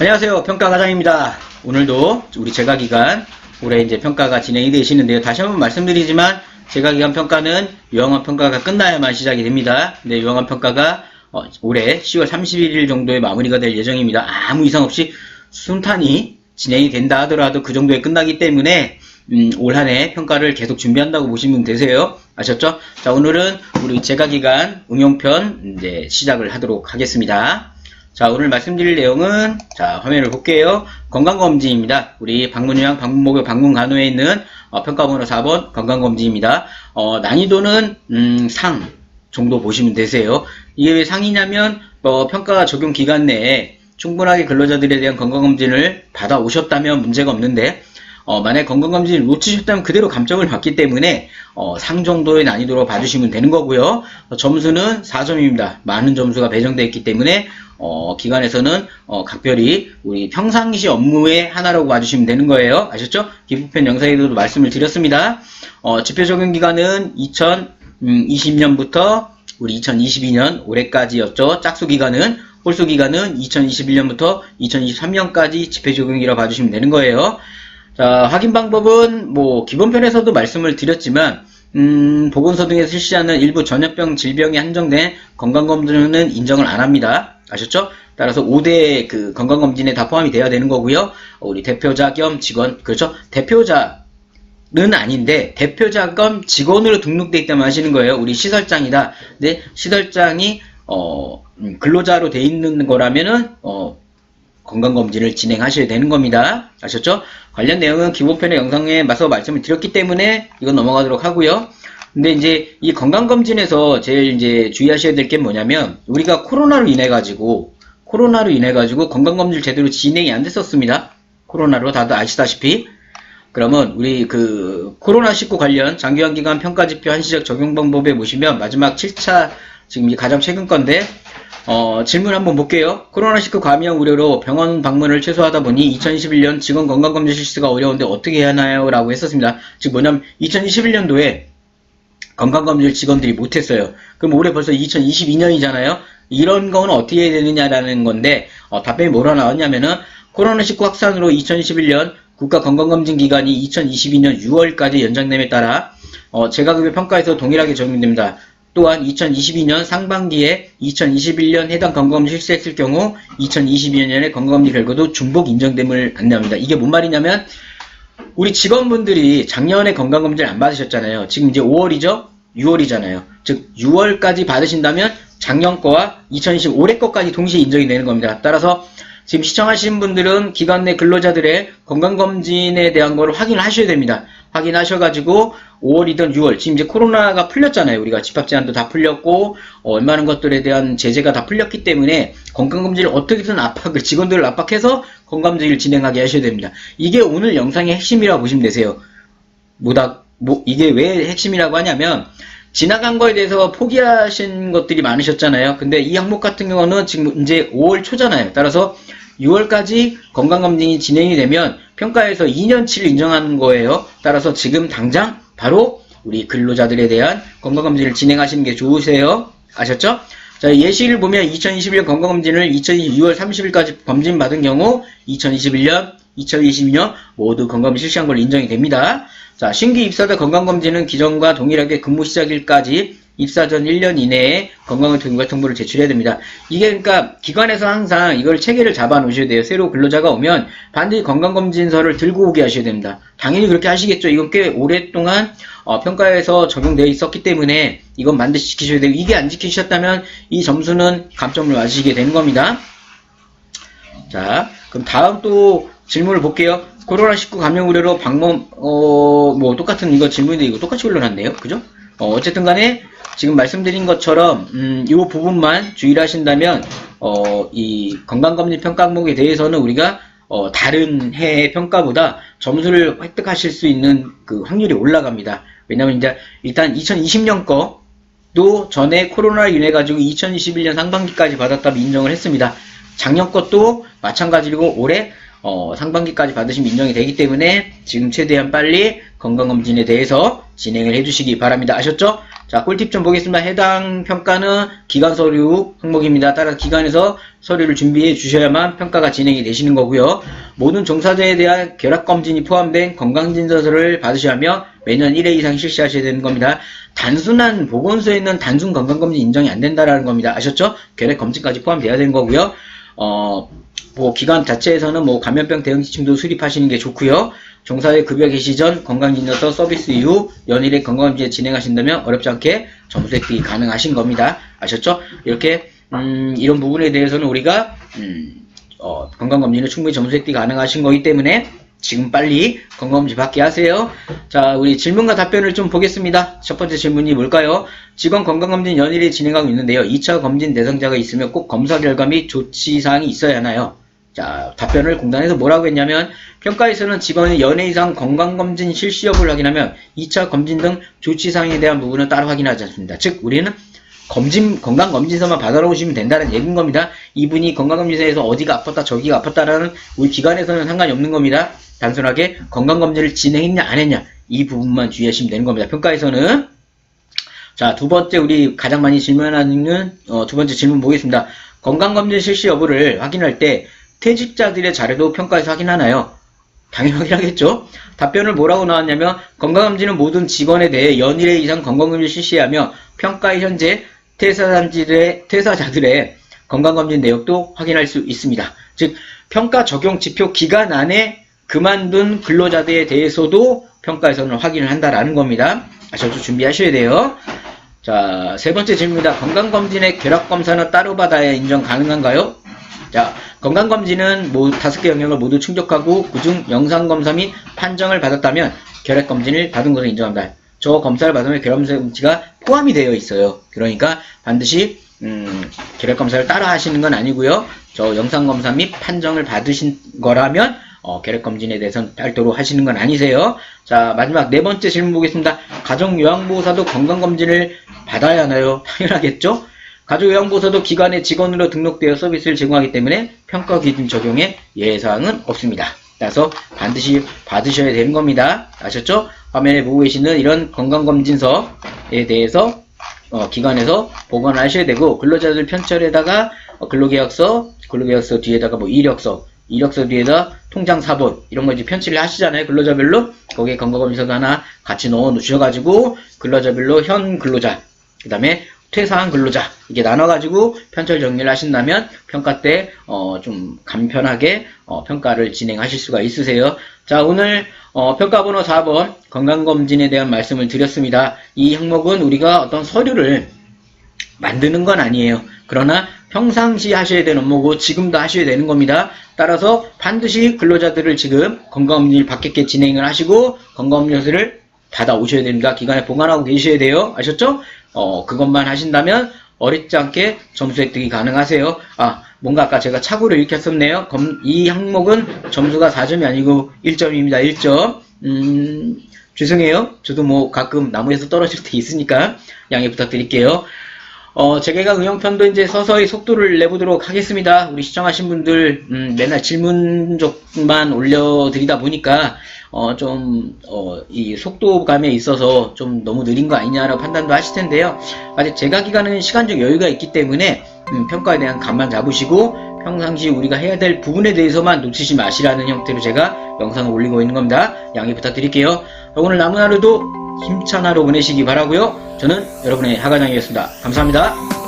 안녕하세요. 평가과장입니다. 오늘도 우리 재가기간 올해 이제 평가가 진행이 되시는데요. 다시 한번 말씀드리지만 재가기간 평가는 유형원 평가가 끝나야만 시작이 됩니다. 네, 유형원 평가가 올해 10월 31일 정도에 마무리가 될 예정입니다. 아무 이상 없이 순탄히 진행이 된다 하더라도 그 정도에 끝나기 때문에 올 한 해 평가를 계속 준비한다고 보시면 되세요. 아셨죠? 자, 오늘은 우리 재가기간 응용편 이제 시작을 하도록 하겠습니다. 자, 오늘 말씀드릴 내용은, 자, 화면을 볼게요. 건강검진입니다. 우리 방문요양, 방문목요, 방문간호에 있는, 평가번호 4번 건강검진입니다. 난이도는, 상 정도 보시면 되세요. 이게 왜 상이냐면, 평가 적용 기간 내에 충분하게 근로자들에 대한 건강검진을 받아오셨다면 문제가 없는데, 만약 건강검진을 놓치셨다면 그대로 감점을 받기 때문에 상 정도의 난이도로 봐주시면 되는 거고요. 점수는 4점입니다. 많은 점수가 배정되어 있기 때문에 기관에서는 각별히 우리 평상시 업무의 하나라고 봐주시면 되는 거예요. 아셨죠? 기부편 영상에도 말씀을 드렸습니다. 지표 적용 기간은 2020년부터 우리 2022년 올해까지였죠. 짝수 기간은 홀수 기간은 2021년부터 2023년까지 지표 적용이라 봐주시면 되는 거예요. 자, 확인 방법은 기본편에서도 말씀을 드렸지만 보건소 등에서 실시하는 일부 전염병 질병이 한정된 건강검진은 인정을 안 합니다. 아셨죠? 따라서 5대 그 건강검진에 다 포함이 돼야 되는 거고요. 우리 대표자 겸 직원, 그렇죠? 대표자는 아닌데 대표자 겸 직원으로 등록되어 있다면 하시는 거예요. 우리 시설장이다. 근데 시설장이 근로자로 돼 있는 거라면은 건강검진을 진행하셔야 되는 겁니다. 아셨죠? 관련 내용은 기본편의 영상에 맞서 말씀을 드렸기 때문에 이건 넘어가도록 하고요. 근데 이제 이 건강검진에서 제일 이제 주의하셔야 될 게 뭐냐면 우리가 코로나로 인해 가지고 건강검진을 제대로 진행이 안 됐었습니다. 코로나로 다들 아시다시피. 그러면 우리 그 코로나19 관련 장기간기간 평가지표 한시적 적용 방법에 보시면 마지막 7차 지금 가장 최근 건데 질문 한번 볼게요. 코로나19 감염 우려로 병원 방문을 최소화하다 보니 2021년 직원 건강검진 실시가 어려운데 어떻게 해야 하나요? 라고 했었습니다. 즉 뭐냐면 2021년도에 건강검진을 직원들이 못했어요. 그럼 올해 벌써 2022년이잖아요. 이런 건 어떻게 해야 되느냐라는 건데 답변이 뭐라 나왔냐면은 코로나19 확산으로 2021년 국가건강검진 기간이 2022년 6월까지 연장됨에 따라 재가급여 평가에서 동일하게 적용됩니다. 또한 2022년 상반기에 2021년 해당 건강검진 실시했을 경우 2022년에 건강검진 결과도 중복 인정됨을 안내합니다. 이게 뭔 말이냐면 우리 직원분들이 작년에 건강검진을 안 받으셨잖아요. 지금 이제 5월이죠? 6월이잖아요. 즉 6월까지 받으신다면 작년 거와 2020 올해 거까지 동시에 인정이 되는 겁니다. 따라서 지금 시청하시는 분들은 기관 내 근로자들의 건강검진에 대한 걸 확인을 하셔야 됩니다. 확인하셔가지고 5월이든 6월, 지금 이제 코로나가 풀렸잖아요. 우리가 집합제한도 다 풀렸고 웬만한 것들에 대한 제재가 다 풀렸기 때문에 건강검진을 어떻게든 직원들을 압박해서 건강검진을 진행하게 하셔야 됩니다. 이게 오늘 영상의 핵심이라고 보시면 되세요. 이게 왜 핵심이라고 하냐면 지나간 거에 대해서 포기하신 것들이 많으셨잖아요. 근데 이 항목 같은 경우는 지금 이제 5월 초잖아요. 따라서 6월까지 건강검진이 진행이 되면 평가에서 2년치를 인정하는 거예요. 따라서 지금 당장 바로 우리 근로자들에 대한 건강검진을 진행하시는 게 좋으세요. 아셨죠? 자, 예시를 보면 2021년 건강검진을 2020 6월 30일까지 검진받은 경우 2021년, 2022년 모두 건강검진 실시한 걸로 인정이 됩니다. 자, 신규 입사자 건강검진은 기존과 동일하게 근무 시작일까지 입사 전 1년 이내에 건강검진 통보를 제출해야 됩니다. 이게 그러니까 기관에서 항상 이걸 체계를 잡아 놓으셔야 돼요. 새로 근로자가 오면 반드시 건강검진서를 들고 오게 하셔야 됩니다. 당연히 그렇게 하시겠죠. 이건 꽤 오랫동안 평가에서 적용되어 있었기 때문에 이건 반드시 지키셔야 되고 이게 안 지키셨다면 이 점수는 감점을 맞으시게 되는 겁니다. 자, 그럼 다음 또 질문을 볼게요. 코로나19 감염 우려로 방문 똑같은 이거 질문인데 이거 똑같이 올려놨네요. 그죠? 어쨌든 간에 지금 말씀드린 것처럼 이 부분만 주의를 하신다면 이 건강검진 평가 항목에 대해서는 우리가 다른 해의 평가보다 점수를 획득하실 수 있는 그 확률이 올라갑니다. 왜냐면 이제 일단 2020년 거도 전에 코로나로 인해 가지고 2021년 상반기까지 받았다면 인정을 했습니다. 작년 것도 마찬가지고 올해 상반기까지 받으시면 인정이 되기 때문에 지금 최대한 빨리 건강검진에 대해서 진행을 해주시기 바랍니다. 아셨죠? 자, 꿀팁 좀 보겠습니다. 해당 평가는 기관 서류 항목입니다. 따라서 기관에서 서류를 준비해 주셔야만 평가가 진행이 되시는 거고요. 모든 종사자에 대한 결합검진이 포함된 건강진단서를 받으셔야 하며 매년 1회 이상 실시하셔야 되는 겁니다. 단순한 보건소에 있는 단순 건강검진 인정이 안 된다라는 겁니다. 아셨죠? 결핵검진까지 포함되어야 되는 거고요. 뭐 기관 자체에서는 뭐 감염병 대응 지침도 수립하시는 게 좋고요. 종사에 급여 개시 전 건강진단서 서비스 이후 연일에 건강검진 진행하신다면 어렵지 않게 점수 획득이 가능하신 겁니다. 아셨죠? 이렇게 이런 부분에 대해서는 우리가 건강검진을 충분히 점수 획득이 가능하신 거기 때문에 지금 빨리 건강검진 받게 하세요. 자, 우리 질문과 답변을 좀 보겠습니다. 첫 번째 질문이 뭘까요? 직원 건강검진 연일에 진행하고 있는데요. 2차 검진 대상자가 있으면 꼭 검사 결과 및 조치사항이 있어야 하나요? 자, 답변을 공단에서 뭐라고 했냐면 평가에서는 직원의 연회 이상 건강검진 실시 여부를 확인하면 2차 검진 등 조치사항에 대한 부분은 따로 확인하지 않습니다. 즉 우리는 건강검진서만 받아놓으시면 된다는 얘기인 겁니다. 이분이 건강검진서에서 어디가 아팠다 저기가 아팠다라는 우리 기관에서는 상관이 없는 겁니다. 단순하게 건강검진을 진행했냐 안 했냐 이 부분만 주의하시면 되는 겁니다. 평가에서는. 자, 두 번째 우리 가장 많이 질문하는 두 번째 질문 보겠습니다. 건강검진 실시 여부를 확인할 때 퇴직자들의 자료도 평가에서 확인하나요? 당연히 확인하겠죠. 답변을 뭐라고 나왔냐면 건강검진은 모든 직원에 대해 연일에 이상 건강검진을 실시하며 평가의 현재 퇴사자들의 건강검진 내역도 확인할 수 있습니다. 즉 평가 적용 지표 기간 안에 그만둔 근로자들에 대해서도 평가에서는 확인을 한다라는 겁니다. 아셔서 준비하셔야 돼요. 자, 세 번째 질문입니다. 건강검진의 결합검사는 따로 받아야 인정 가능한가요? 자, 건강검진은 5개 영역을 모두 충족하고 그중 영상검사 및 판정을 받았다면 결핵검진을 받은 것을 인정합니다. 저 검사를 받으면 결핵검사가 포함이 되어 있어요. 그러니까 반드시 결핵검사를 따라 하시는 건 아니고요. 저 영상검사 및 판정을 받으신 거라면 결핵검진에 대해서는 별도로 하시는 건 아니세요. 자, 마지막 네 번째 질문 보겠습니다. 가족요양보호사도 건강검진을 받아야 하나요? 당연하겠죠? 가족요양보호사도 기관의 직원으로 등록되어 서비스를 제공하기 때문에 평가 기준 적용에 예외사항은 없습니다. 따라서 반드시 받으셔야 되는 겁니다. 아셨죠? 화면에 보고 계시는 이런 건강검진서에 대해서 기관에서 보관을 하셔야 되고 근로자들 편철에다가 근로계약서 뒤에다가 뭐 이력서 뒤에다 통장 사본 이런 거 이제 편집을 하시잖아요. 근로자별로 거기에 건강검진서도 하나 같이 넣어 놓으셔가지고 근로자별로 현 근로자 그 다음에 퇴사한 근로자 이게 나눠가지고 편철 정리를 하신다면 평가 때 좀 간편하게 평가를 진행하실 수가 있으세요. 자, 오늘 평가 번호 4번 건강검진에 대한 말씀을 드렸습니다. 이 항목은 우리가 어떤 서류를 만드는 건 아니에요. 그러나 평상시 하셔야 되는 업무고 지금도 하셔야 되는 겁니다. 따라서 반드시 근로자들을 지금 건강검진을 받게 진행을 하시고 건강검진서를 받아오셔야 됩니다. 기관에 보관하고 계셔야 돼요. 아셨죠? 그것만 하신다면 어렵지 않게 점수 획득이 가능하세요. 아, 뭔가 아까 제가 착오를 이렇게 했었네요. 이 항목은 점수가 4점이 아니고 1점입니다. 1점. 죄송해요. 저도 뭐 가끔 나무에서 떨어질 때 있으니까 양해 부탁드릴게요. 제가 응용편도 이제 서서히 속도를 내보도록 하겠습니다. 우리 시청하신 분들, 맨날 질문족만 올려드리다 보니까, 이 속도감에 있어서 좀 너무 느린 거 아니냐라고 판단도 하실 텐데요. 아직 제가 기간은 시간적 여유가 있기 때문에, 평가에 대한 감만 잡으시고, 평상시 우리가 해야 될 부분에 대해서만 놓치지 마시라는 형태로 제가 영상을 올리고 있는 겁니다. 양해 부탁드릴게요. 오늘 남은 하루도 힘찬 하루 보내시기 바라고요. 저는 여러분의 하관장이었습니다. 감사합니다.